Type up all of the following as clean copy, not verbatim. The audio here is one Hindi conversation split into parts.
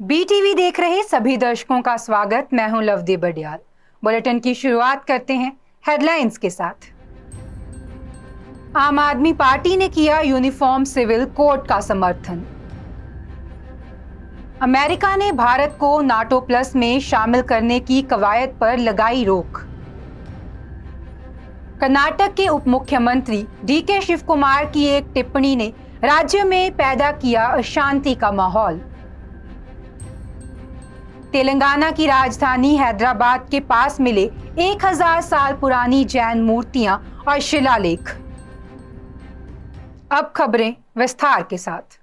बीटीवी देख रहे सभी दर्शकों का स्वागत। मैं हूं लवदी बडियाल। बुलेटिन की शुरुआत करते हैं हेडलाइंस के साथ। आम आदमी पार्टी ने किया यूनिफॉर्म सिविल कोड का समर्थन। अमेरिका ने भारत को नाटो प्लस में शामिल करने की कवायद पर लगाई रोक। कर्नाटक के उप मुख्यमंत्री डीके शिव कुमार की एक टिप्पणी ने राज्य में पैदा किया अशांति का माहौल। तेलंगाना की राजधानी हैदराबाद के पास मिले 1000 साल पुरानी जैन मूर्तियां और शिलालेख। अब खबरें विस्तार के साथ।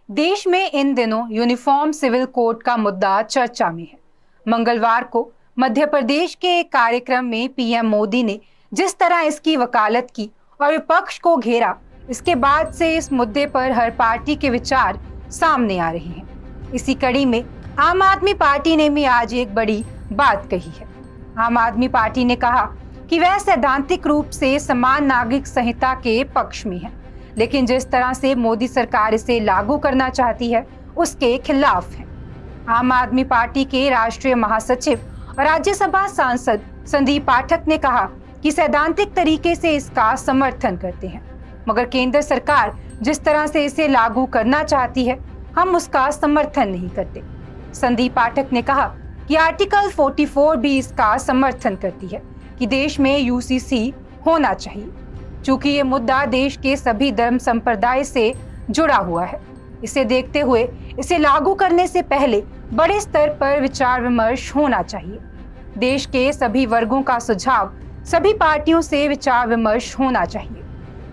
देश में इन दिनों यूनिफॉर्म सिविल कोड का मुद्दा चर्चा में है। मंगलवार को मध्य प्रदेश के एक कार्यक्रम में पीएम मोदी ने जिस तरह इसकी वकालत की और विपक्ष को घेरा, इसके बाद से इस मुद्दे पर हर पार्टी के विचार सामने आ रहे हैं। इसी कड़ी में आम आदमी पार्टी ने भी आज एक बड़ी बात कही है। आम आदमी पार्टी ने कहा कि वह सैद्धांतिक रूप से समान नागरिक संहिता के पक्ष में है, लेकिन जिस तरह से मोदी सरकार इसे लागू करना चाहती है उसके खिलाफ है। आम आदमी पार्टी के राष्ट्रीय महासचिव और राज्यसभा सांसद संदीप पाठक ने कहा कि सैद्धांतिक तरीके से इसका समर्थन करते हैं, मगर केंद्र सरकार जिस तरह से इसे लागू करना चाहती है हम उसका समर्थन नहीं करते। संदीप पाठक ने कहा कि आर्टिकल 44 भी इसका समर्थन करती है कि देश में यूसीसी होना चाहिए, चूंकि ये मुद्दा देश के सभी धर्म संप्रदाय से जुड़ा हुआ है। इसे देखते हुए इसे लागू करने से पहले बड़े स्तर पर विचार विमर्श होना चाहिए। देश के सभी वर्गों का सुझाव, सभी पार्टियों से विचार विमर्श होना चाहिए।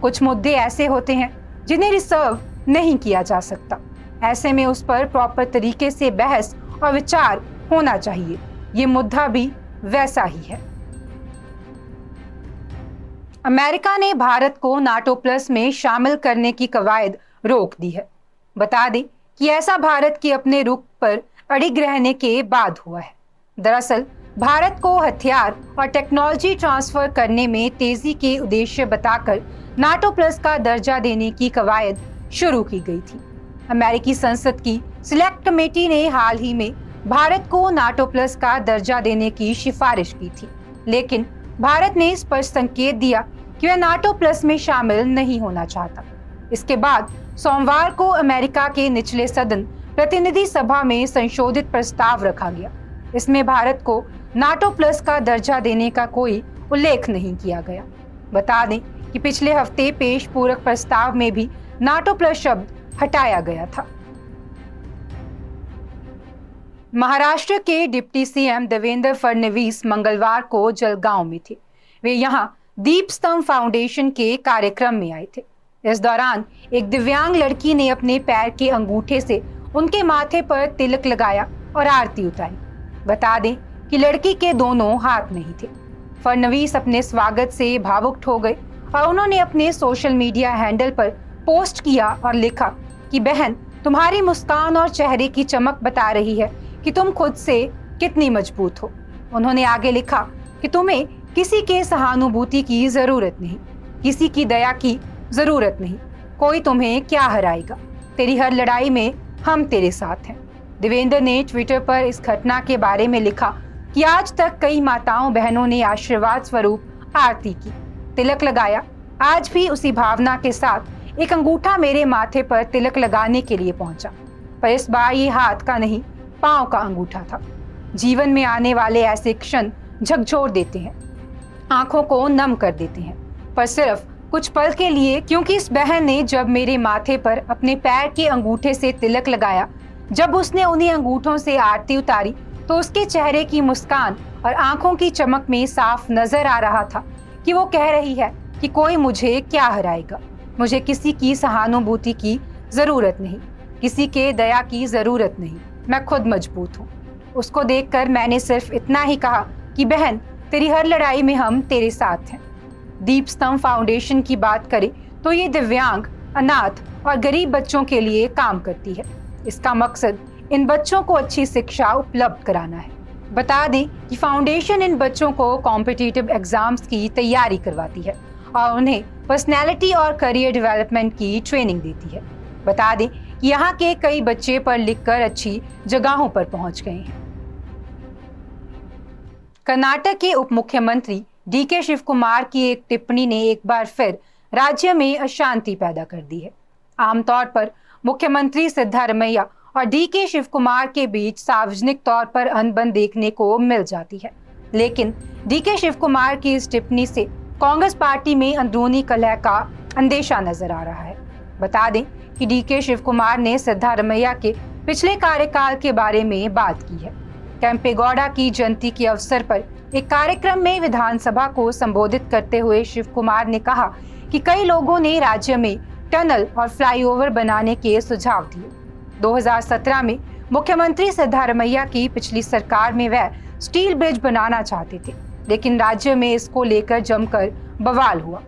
कुछ मुद्दे ऐसे होते हैं जिन्हें रिजर्व नहीं किया जा सकता, ऐसे में उस पर प्रॉपर तरीके से बहस और विचार होना चाहिए। ये मुद्दा भी वैसा ही है। अमेरिका ने भारत को नाटो प्लस में शामिल करने की कवायद रोक दी है। बता दें कि ऐसा भारत के अपने रुख पर अड़िग रहने के बाद हुआ है। दरअसल भारत को हथियार और टेक्नोलॉजी ट्रांसफर करने में तेजी के उद्देश्य बताकर नाटो प्लस का दर्जा देने की कवायद शुरू की गई थी। अमेरिकी संसद की सिलेक्ट कमेटी ने हाल ही में भारत को नाटो प्लस का दर्जा देने की सिफारिश की थी, लेकिन भारत ने स्पष्ट संकेत दिया कि वह नाटो प्लस में शामिल नहीं होना चाहता। इसके बाद सोमवार को अमेरिका के निचले सदन प्रतिनिधि सभा में संशोधित प्रस्ताव रखा गया। इसमें भारत को नाटो प्लस का दर्जा देने का कोई उल्लेख नहीं किया गया। बता दें कि पिछले हफ्ते पेश पूरक प्रस्ताव में भी नाटो प्लस शब्द हटाया गया था। महाराष्ट्र के डिप्टी सीएम देवेंद्र फडणवीस मंगलवार को जलगांव में थे। वे यहां दीपस्तंभ फाउंडेशन के कार्यक्रम में आए थे। इस दौरान एक दिव्यांग लड़की ने अपने पैर के अंगूठे से उनके माथे पर तिलक लगाया और आरती उतारी। बता दें कि लड़की के दोनों हाथ नहीं थे। फडणवीस अपने स्वागत से भावुक हो गए और उन्होंने अपने सोशल मीडिया हैंडल पर पोस्ट किया और लिखा कि बहन, तुम्हारी मुस्कान और चेहरे की चमक बता रही है कि तुम खुद से कितनी मजबूत हो। उन्होंने आगे लिखा कि तुम्हें किसी के सहानुभूति की जरूरत नहीं, किसी की दया की जरूरत नहीं, कोई तुम्हें क्या हराएगा। तेरी हर लड़ाई में हम तेरे साथ हैं। देवेंद्र ने ट्विटर पर इस घटना के बारे में लिखा कि आज तक कई माताओं बहनों ने आशीर्वाद स्वरूप आरती की, तिलक लगाया। आज भी उसी भावना के साथ एक अंगूठा मेरे माथे पर तिलक लगाने के लिए पहुंचा, पर इस बार ये हाथ का नहीं, पांव का अंगूठा था। जीवन में आने वाले ऐसे क्षण झकझोर देते हैं, आंखों को नम कर देते हैं, पर सिर्फ कुछ पल के लिए, क्योंकि इस बहन ने जब मेरे माथे पर अपने पैर के अंगूठे से तिलक लगाया, जब उसने उन्हीं अंगूठों से आरती उतारी, तो उसके चेहरे की मुस्कान और आंखों की चमक में साफ नजर आ रहा था कि वो कह रही है कि कोई मुझे क्या हराएगा। मुझे किसी की सहानुभूति की जरूरत नहीं, किसी के दया की जरूरत नहीं, मैं खुद मजबूत हूँ। उसको देखकर मैंने सिर्फ इतना ही कहा कि बहन, तेरी हर लड़ाई में हम तेरे साथ हैं। दीपस्तंभ फाउंडेशन की बात करें तो ये दिव्यांग, अनाथ और गरीब बच्चों के लिए काम करती है। इसका मकसद इन बच्चों को अच्छी शिक्षा उपलब्ध कराना है। बता दें कि फाउंडेशन इन बच्चों को कॉम्पिटिटिव एग्जाम्स की तैयारी करवाती है और उन्हें पर्सनैलिटी और करियर डेवलपमेंट की ट्रेनिंग देती है। बता दें कि यहाँ के कई बच्चे पढ़ लिखकर अच्छी जगहों पर पहुंच गए हैं। कर्नाटक के उप मुख्यमंत्री डीके शिव कुमार की एक टिप्पणी ने एक बार फिर राज्य में अशांति पैदा कर दी है। आमतौर पर मुख्यमंत्री सिद्धारमैया और डीके शिव कुमार के बीच सार्वजनिक तौर पर अनबन देखने को मिल जाती है, लेकिन डीके शिव कुमार की इस टिप्पणी से कांग्रेस पार्टी में अंदरूनी कलह का अंदेशा नजर आ रहा है। बता दें कि डीके शिव कुमार ने सिद्धारमैया के पिछले कार्यकाल के बारे में बात की है। केम्पेगौड़ा की जयंती के अवसर पर एक कार्यक्रम में विधानसभा को संबोधित करते हुए शिव कुमार ने कहा कि कई लोगों ने राज्य में टनल और फ्लाईओवर बनाने के सुझाव दिए। 2017 में मुख्यमंत्री सिद्धारमैया की पिछली सरकार में वह स्टील ब्रिज बनाना चाहते थे, लेकिन राज्य में इसको लेकर जमकर बवाल हुआ।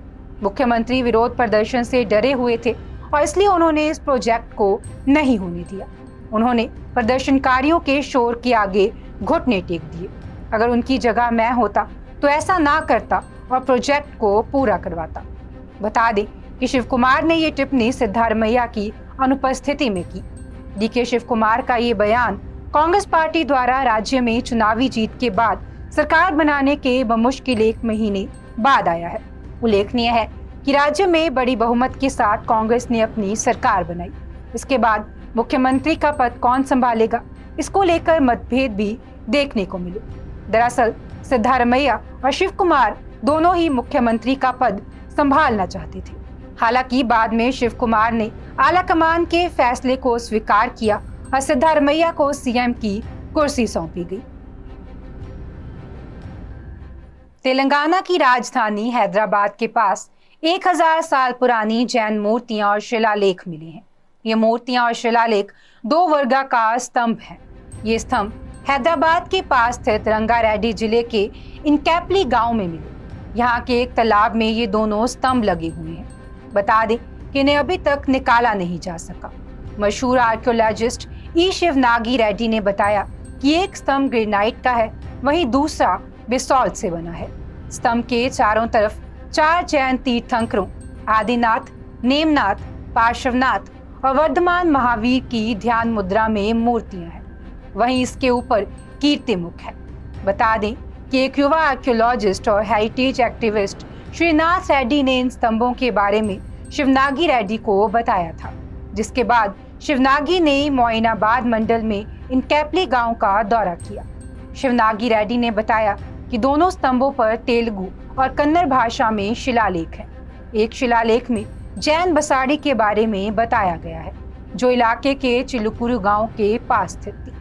मुख्यमंत्री विरोध प्रदर्शन से डरे हुए थे और इसलिए उन्होंने इस प्रोजेक्ट को नहीं होने दिया। उन्होंने प्रदर्शनकारियों के शोर के आगे घुटने टेक दिए। अगर उनकी जगह मैं होता तो ऐसा ना करता और प्रोजेक्ट को पूरा करवाता। बता दें कि शिव कुमार ने ये टिप्पणी सिद्धारमैया की अनुपस्थिति में की। डीके शिव कुमार का ये बयान कांग्रेस पार्टी द्वारा राज्य में चुनावी जीत के बाद सरकार बनाने के बमुश्किल 1 महीने बाद आया है। उल्लेखनीय है कि राज्य में बड़ी बहुमत के साथ कांग्रेस ने अपनी सरकार बनाई। इसके बाद मुख्यमंत्री का पद कौन संभालेगा, इसको लेकर मतभेद भी देखने को मिले। दरअसल सिद्धारमैया और शिव कुमार दोनों ही मुख्यमंत्री का पद संभालना चाहते थे। हालांकि बाद में शिव कुमार ने आलाकमान के फैसले को स्वीकार किया और सिद्धारमैया को सीएम की कुर्सी सौंपी गई। तेलंगाना की राजधानी हैदराबाद के पास 1000 साल पुरानी जैन मूर्तियां और शिलालेख मिले हैं। ये मूर्तियां और शिलालेख 2 वर्गाकार स्तंभ हैं। ये स्तंभ हैदराबाद के पास स्थित रंगारेड्डी जिले के इनकैप्ली गांव में मिले। यहाँ के एक तालाब में ये दोनों स्तंभ लगे हुए हैं। बता दें कि इन्हें अभी तक निकाला नहीं जा सका। मशहूर आर्कियोलॉजिस्ट ई शिवनागी रेड्डी ने बताया कि एक स्तंभ ग्रेनाइट का है, वहीं दूसरा बेसॉल्ट से बना है। स्तंभ के चारों तरफ 4 जैन तीर्थंकरों आदिनाथ, नेमनाथ, पार्श्वनाथ और वर्धमान महावीर की ध्यान मुद्रा में मूर्तियां हैं। वहीं इसके ऊपर कीर्तिमुख है। बता दें कि एक युवा आर्कियोलॉजिस्ट और हेरिटेज एक्टिविस्ट श्रीनाथ रेड्डी ने इन स्तंभों के बारे में शिवनागी रेड्डी को बताया था, जिसके बाद शिवनागी ने मोइनाबाद मंडल में इनकैप्ली गांव का दौरा किया। शिवनागी रेड्डी ने बताया कि दोनों स्तंभों पर तेलुगु और कन्नड़ भाषा में शिलालेख हैं। एक शिलालेख में जैन बसाड़ी के बारे में बताया गया है, जो इलाके के चिलुकुरु गांव के पास स्थित थी।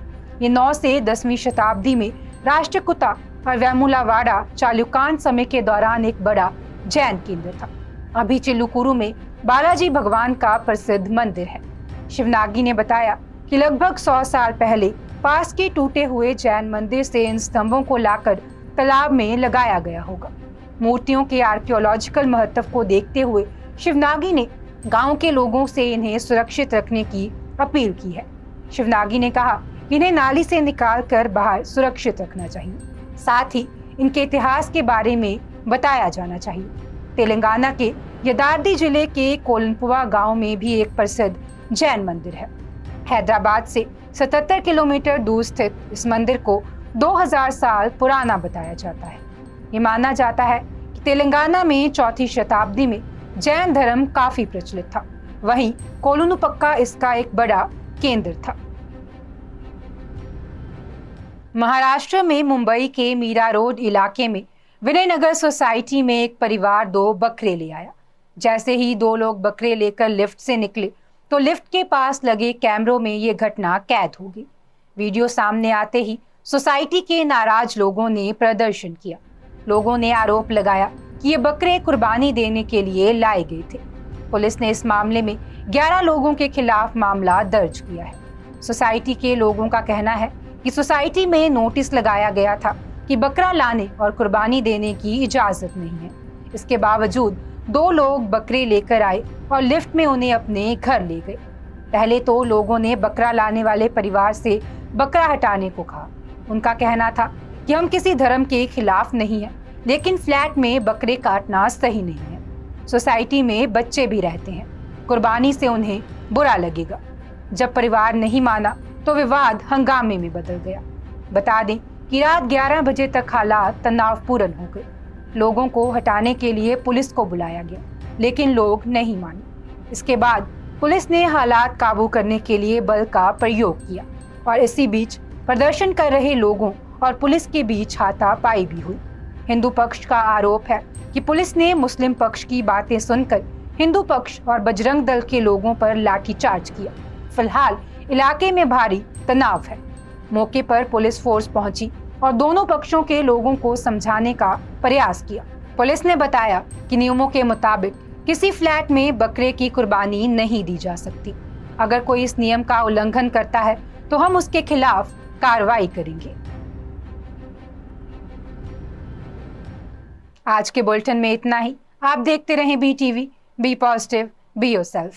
ये 9 से 10वीं शताब्दी में राष्ट्रकूटा और वेमुलावाड़ा चालुक्य समय के दौरान एक बड़ा जैन केंद्र था। अभी चिल्लुकुरु में बालाजी भगवान का प्रसिद्ध मंदिर है। शिवनागी ने बताया कि लगभग 100 साल पहले पास के टूटे हुए जैन मंदिर से इन स्तंभों को लाकर तालाब में लगाया गया होगा। मूर्तियों के आर्कियोलॉजिकल महत्व को देखते हुए शिवनागी ने गांव के लोगों से इन्हें सुरक्षित रखने की अपील की है। शिवनागी ने कहा कि इन्हें नाली से निकाल कर बाहर सुरक्षित रखना चाहिए, साथ ही इनके इतिहास के बारे में बताया जाना चाहिए। तेलंगाना के यदार्दी जिले के कोलनपुवा गांव में भी एक प्रसिद्ध जैन मंदिर है। हैदराबाद से 77 किलोमीटर दूर स्थित इस मंदिर को 2000 साल पुराना बताया जाता है। ये माना जाता है कि तेलंगाना में 4वीं शताब्दी में जैन धर्म काफी प्रचलित था। वहीं कोलुनुपक्का इसका एक बड़ा केंद्र था। महाराष्ट्र में मुंबई के मीरा रोड इलाके में विनयनगर सोसाइटी में एक परिवार 2 बकरे ले आया। जैसे ही 2 लोग बकरे लेकर लिफ्ट से निकले तो लिफ्ट के पास लगे कैमरों में ये घटना कैद हो गई। वीडियो सामने आते ही सोसाइटी के नाराज लोगों ने प्रदर्शन किया। लोगों ने आरोप लगाया कि ये बकरे कुर्बानी देने के लिए लाए गए थे। पुलिस ने इस मामले में 11 लोगों के खिलाफ मामला दर्ज किया है। सोसाइटी के लोगों का कहना है कि सोसाइटी में नोटिस लगाया गया था कि बकरा लाने और कुर्बानी देने की इजाजत नहीं है। इसके बावजूद 2 लोग बकरे लेकर आए और लिफ्ट में उन्हें अपने घर ले गए। पहले तो लोगों ने बकरा लाने वाले परिवार से बकरा हटाने को कहा। उनका कहना था कि हम किसी धर्म के खिलाफ नहीं हैं, लेकिन फ्लैट में बकरे काटना सही नहीं है। सोसाइटी में बच्चे भी रहते हैं, कुर्बानी से उन्हें बुरा लगेगा। जब परिवार नहीं माना तो विवाद हंगामे में बदल गया। बता दें कि रात 11 बजे तक हालात तनावपूर्ण हो गए। लोगों को हटाने के लिए पुलिस को बुलाया गया, लेकिन लोग नहीं माने। इसके बाद पुलिस ने हालात काबू करने के लिए बल का प्रयोग किया और इसी बीच प्रदर्शन कर रहे लोगों और पुलिस के बीच हाथापाई भी हुई। हिंदू पक्ष का आरोप है कि पुलिस ने मुस्लिम पक्ष की बातें सुनकर हिंदू पक्ष और बजरंग दल के लोगों पर लाठीचार्ज किया। फिलहाल इलाके में भारी तनाव है। मौके पर पुलिस फोर्स पहुंची और दोनों पक्षों के लोगों को समझाने का प्रयास किया। पुलिस ने बताया कि नियमों के मुताबिक किसी फ्लैट में बकरे की कुर्बानी नहीं दी जा सकती। अगर कोई इस नियम का उल्लंघन करता है तो हम उसके खिलाफ कार्रवाई करेंगे। आज के बुलेटिन में इतना ही। आप देखते रहें BTV, be positive, be yourself.